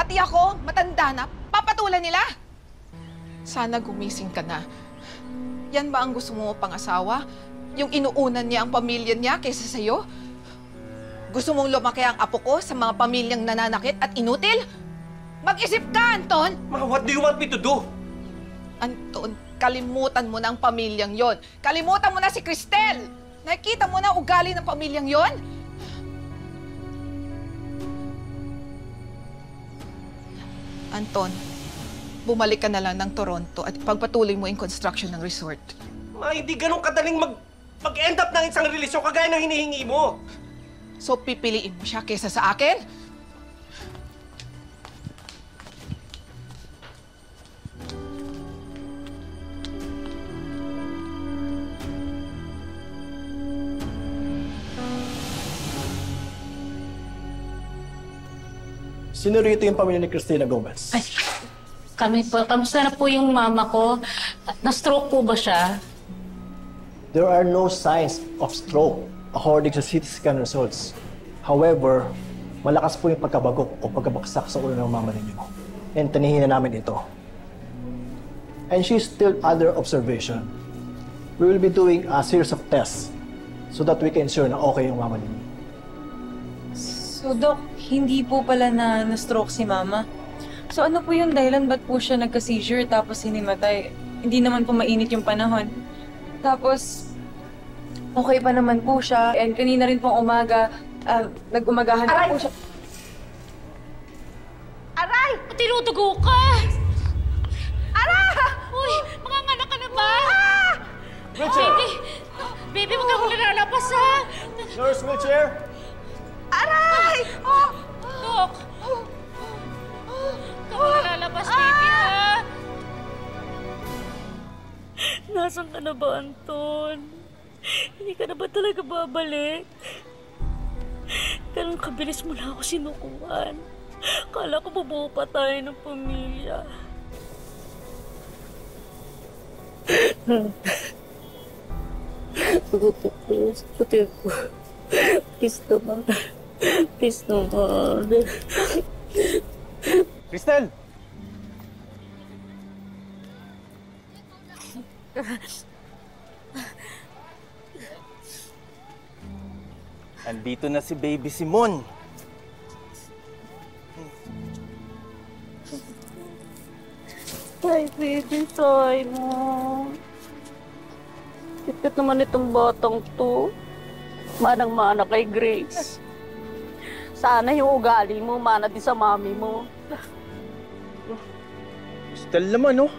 Pati ako, matanda na, papatulan nila. Sana gumising ka na. Yan ba ang gusto mo pang-asawa? Yung inuunan niya ang pamilya niya kaysa sa'yo? Gusto mong lumaki ang apo ko sa mga pamilyang nananakit at inutil? Mag-isip ka, Anton! Ma, what do you want me to do? Anton, kalimutan mo na ang pamilyang yon. Kalimutan mo na si Cristel! Nakikita mo na ugali ng pamilyang yon? Anton, bumalik ka na lang ng Toronto at pagpatuloy mo yung construction ng resort. Ma, hindi ganun kadaling mag-end up ng isang relasyon kagaya ng hinihingi mo. So, pipiliin mo siya kaysa sa akin? Sino rito yung pamilya ni Cristina Gomez? Ay, kami po. Kamusta na po yung mama ko? Na-stroke po ba siya? There are no signs of stroke according sa CT scan results. However, malakas po yung pagkabagok o pagkabaksak sa ulo ng mama ninyo. And tanihin na namin ito. And she's still under observation. We will be doing a series of tests so that we can ensure na okay yung mama ninyo. So, Doc, hindi po pala na-stroke si Mama. So, ano po yung dahilan? Ba't po siya nagka-seizure tapos hinimatay? Hindi naman po mainit yung panahon. Tapos, okay pa naman po siya. And kanina rin pong umaga, nag-umagahan pa po siya. Aray! Tinutugo ka! Aray! Uy, manganganak ka na ba? Wheelchair! Baby, huwag kang lalabas, ha? Nurse, wheelchair! Aray! Oh! Dok! Huwag kang lalabas, baby, ha? Nasaan ka na ba, Anton? Hindi ka na ba talaga babalik? Ganun kabilis mo na ako sinukuhan. Kala ko bubuo pa tayo ng pamilya. Puti ko. Please naman. Please naman. Cristel! Andito na si Baby Simon. Ay, baby, sorry mo. Kit naman itong batang to. Manang-mana kay Grace. Sana yung ugali mo, mana din sa mami mo. Cristel naman, oh.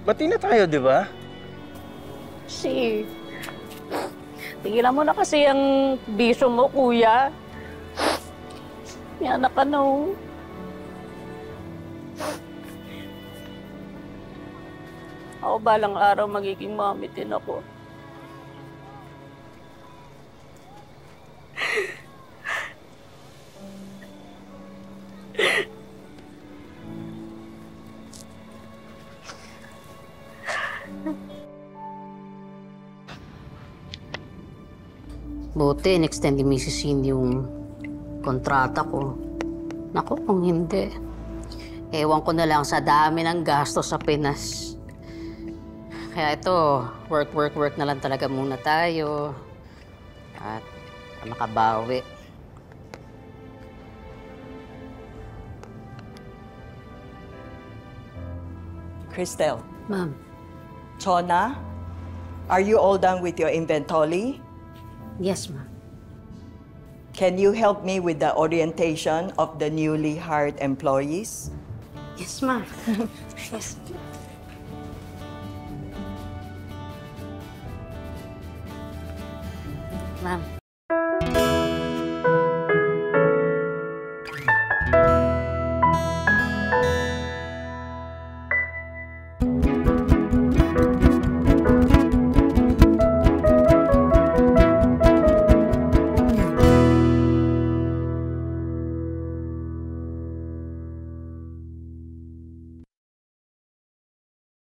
Bati na tayo, di ba? Si, tigilan mo na kasi ang bisyo mo, kuya. May anak ka na, oh. Ako balang araw magiging mami din ako. Buti, in-extend ni Mrs. Cindy yung kontrata ko. Naku, kung hindi. Ewan ko na lang sa dami ng gasto sa Pinas. Kaya ito, work na lang talaga muna tayo. At makabawi. Cristel. Ma'am. Chona, are you all done with your inventory? Yes, ma'am. Can you help me with the orientation of the newly hired employees? Yes, ma'am. Yes. Ma'am.